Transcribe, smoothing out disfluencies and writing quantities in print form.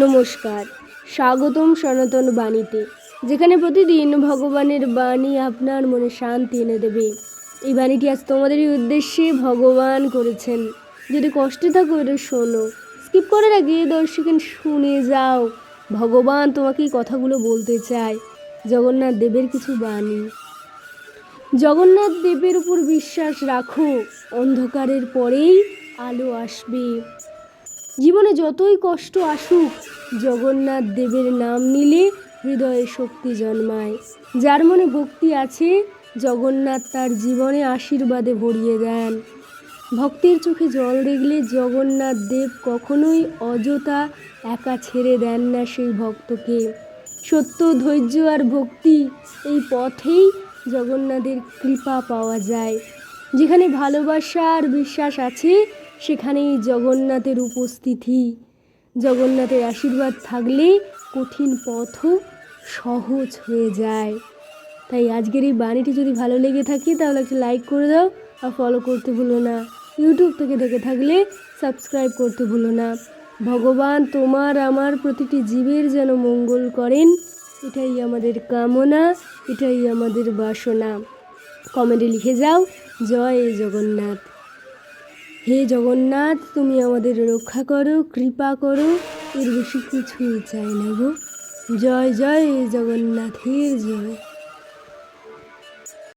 নমস্কার, স্বাগতম সনাতন বাণীতে, যেখানে প্রতিদিন ভগবানের বাণী আপনার মনে শান্তি এনে দেবে। এই বাণীটি আজ তোমাদেরই উদ্দেশ্যে ভগবান করেছেন। যদি কষ্টে থাকো এটা শোনো, স্কিপ করার আগে 10 সেকেন্ড শুনে যাও। ভগবান তোমাকে এই কথাগুলো বলতে চায়। জগন্নাথ দেবের কিছু বাণী। জগন্নাথ দেবের উপর বিশ্বাস রাখো, অন্ধকারের পরেই আলো আসবে। জীবনে যতই কষ্ট আসুক, জগন্নাথ দেবের নাম নিলে হৃদয়ে শক্তি জন্মায়। যার মনে ভক্তি আছে, জগন্নাথ তার জীবনে আশীর্বাদে ভরিয়ে দেন। ভক্তের চোখে জল দেখলে জগন্নাথ দেব কখনোই অযথা একা ছেড়ে দেন না সেই ভক্তকে। সত্য, ধৈর্য আর ভক্তি, এই পথেই জগন্নাথের কৃপা পাওয়া যায়। যেখানে ভালোবাসা আর বিশ্বাস আছে, সেখানেই জগন্নাথের উপস্থিতি। জগন্নাথের আশীর্বাদ থাকলে কঠিন পথও সহজ হয়ে যায়। তাই আজকের এই বাণীটি যদি ভালো লেগে থাকে তাহলে একটা লাইক করে দাও আর ফলো করতে ভুলো না। ইউটিউব থেকে দেখে থাকলে সাবস্ক্রাইব করতে ভুলো না। ভগবান তোমার আমার প্রতিটি জীবের যেন মঙ্গল করেন, এটাই আমাদের কামনা, এটাই আমাদের বাসনা। কমেন্টে লিখে যাও, জয় জগন্নাথ। হে জগন্নাথ, তুমি আমাদের রক্ষা করো, কৃপা করো, এর বেশি কিছুই চাই না গো। জয় জয় জগন্নাথের জয়।